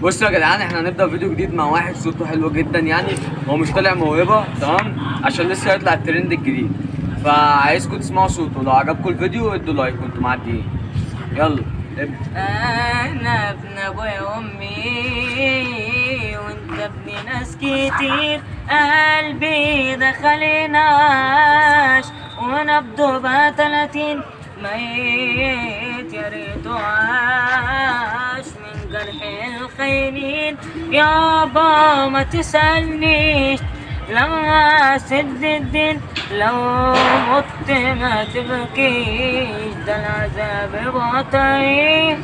بصوا يا جدعان، احنا هنبدا فيديو جديد مع واحد صوته حلو جدا. يعني هو مش طالع موهبه، تمام؟ عشان لسه هيطلع الترند الجديد، فعايزكم تسمعوا صوته. لو عجبكم الفيديو ادوا لايك وانتم معديين. يلا ابدا. انا ابن ابويا وامي وانت ابن ناس كتير، قلبي دخلناش ونبضه بقى 30 ميت، يا ريته عاش من جرح الخاينين. يابا ما تسألنيش لما سد الدين، لو مت ما تبكيش، ده العذاب بطيء.